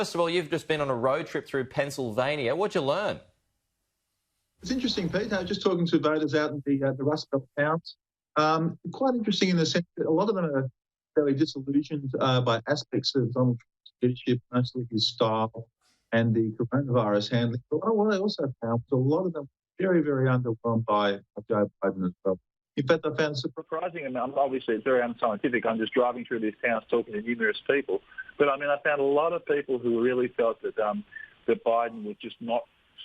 First of all, you've just been on a road trip through Pennsylvania. What'd you learn? It's interesting, Pete. Just talking to voters out in the Rust Belt towns. Quite interesting in the sense that a lot of them are fairly disillusioned by aspects of Donald Trump's leadership, mostly his style and the coronavirus handling. But what I also found was a lot of them very, very underwhelmed by Joe Biden as well. In fact, I found it surprising, and obviously it's very unscientific. I'm just driving through these towns talking to numerous people. But, I mean, I found a lot of people who really felt that that Biden was just not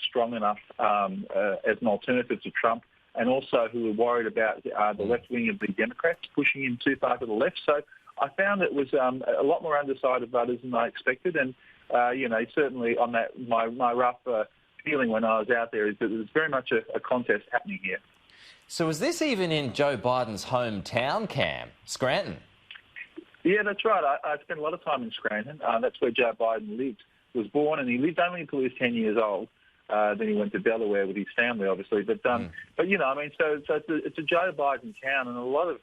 strong enough as an alternative to Trump, and also who were worried about the left wing of the Democrats pushing him too far to the left. So I found it was a lot more undecided voters than I expected. And, certainly on that, my rough feeling when I was out there is that there's very much a contest happening here. So is this even in Joe Biden's hometown, Cam? Scranton? Yeah, that's right. I spent a lot of time in Scranton. That's where Joe Biden lived, was born, and he lived only until he was 10 years old. Then he went to Delaware with his family, obviously. But it's a Joe Biden town, and a lot of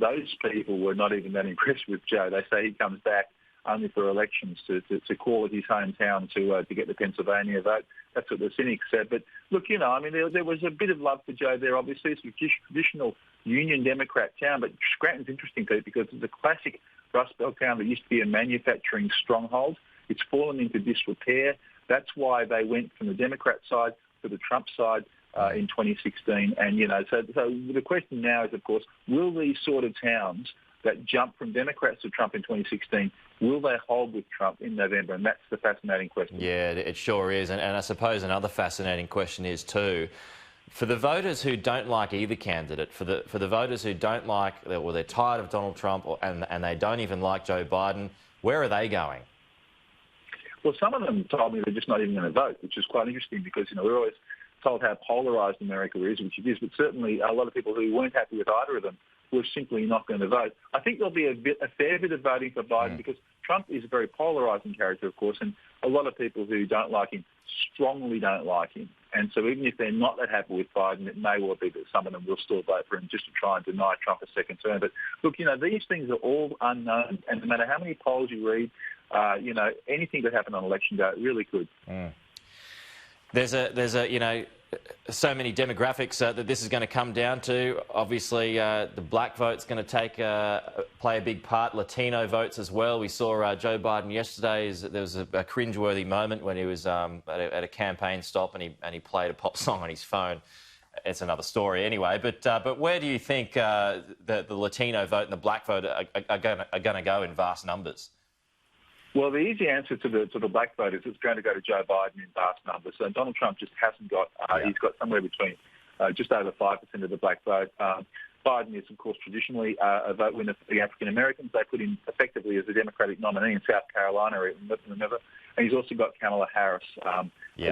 those people were not even that impressed with Joe. They say he comes back only for elections to call it his hometown to get the Pennsylvania vote. That's what the cynics said. But look, there was a bit of love for Joe there. Obviously, it's a traditional Union Democrat town, but Scranton's interesting, Pete, because it's a classic Rust Belt town that used to be a manufacturing stronghold. It's fallen into disrepair. That's why they went from the Democrat side to the Trump side in 2016. And, so the question now is, of course, will these sort of towns that jump from Democrats to Trump in 2016, will they hold with Trump in November? And that's the fascinating question. Yeah, it sure is. And I suppose another fascinating question is too, for the voters who don't like either candidate, for the voters who don't like, or they're tired of Donald Trump, and they don't even like Joe Biden, where are they going? Well, some of them told me they're just not even going to vote, which is quite interesting because, we're always told how polarised America is, which it is, but certainly a lot of people who weren't happy with either of them were simply not going to vote. I think there'll be a fair bit of voting for Biden because Trump is a very polarising character, of course, and a lot of people who don't like him strongly don't like him. And so even if they're not that happy with Biden, it may well be that some of them will still vote for him just to try and deny Trump a second term. But look, these things are all unknown, and no matter how many polls you read, anything could happen on election day. It really could. There's so many demographics that this is going to come down to. Obviously, the black vote's going to play a big part. Latino votes as well. We saw Joe Biden yesterday. There was a cringeworthy moment when he was at a campaign stop and he played a pop song on his phone. It's another story anyway. But where do you think the Latino vote and the black vote are going to go in vast numbers? Well, the easy answer to the black vote is it's going to go to Joe Biden in vast numbers. So Donald Trump just hasn't got, he's got somewhere between just over 5% of the black vote. Biden is, of course, traditionally a vote winner for the African Americans. They put him effectively as the Democratic nominee in South Carolina, remember? And he's also got Kamala Harris, a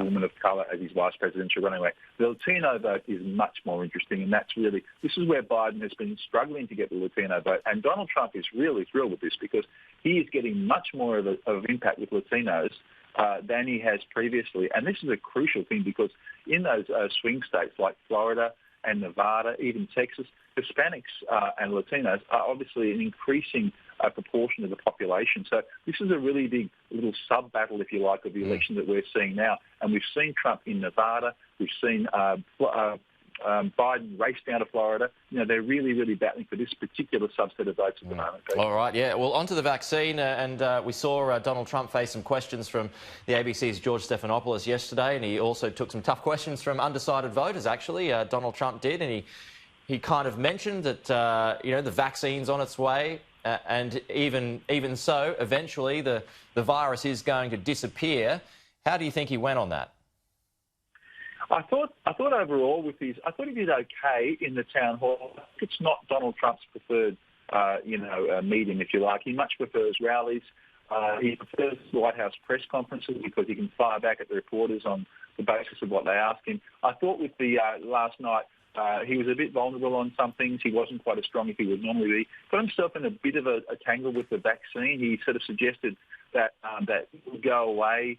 woman of colour, as his vice presidential running mate. The Latino vote is much more interesting, and this is where Biden has been struggling to get the Latino vote. And Donald Trump is really thrilled with this because he is getting much more of impact with Latinos than he has previously. And this is a crucial thing because in those swing states like Florida and Nevada, even Texas, Hispanics and Latinos are obviously an increasing proportion of the population. So this is a really big little sub-battle, if you like, of the election that we're seeing now. And we've seen Trump in Nevada. We've seen Biden race down to Florida. They're really, really battling for this particular subset of votes at the moment. All right, yeah. Well, on to the vaccine. And we saw Donald Trump face some questions from the ABC's George Stephanopoulos yesterday, and he also took some tough questions from undecided voters, actually. Donald Trump did, and he kind of mentioned that, the vaccine's on its way. And even so, eventually the virus is going to disappear. How do you think he went on that? I thought overall with his, I thought he did okay in the town hall. It's not Donald Trump's preferred, medium, if you like. He much prefers rallies. He prefers White House press conferences because he can fire back at the reporters on the basis of what they ask him. I thought with the last night, he was a bit vulnerable on some things. He wasn't quite as strong as he would normally be. Got himself in a bit of a tangle with the vaccine. He sort of suggested that it would go away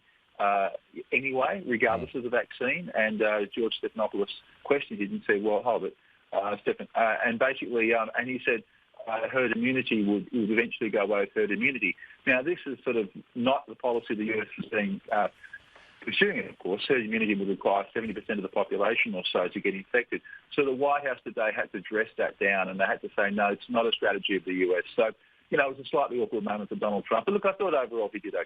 anyway, regardless of the vaccine. And George Stephanopoulos questioned him and said, well, hold it, Stephan. And basically, and he said herd immunity would eventually go away with herd immunity. Now, this is sort of not the policy the US has been pursuing it, of course. Herd immunity would require 70% of the population or so to get infected. So the White House today had to dress that down, and they had to say, no, it's not a strategy of the US. So, it was a slightly awkward moment for Donald Trump. But look, I thought overall he did okay.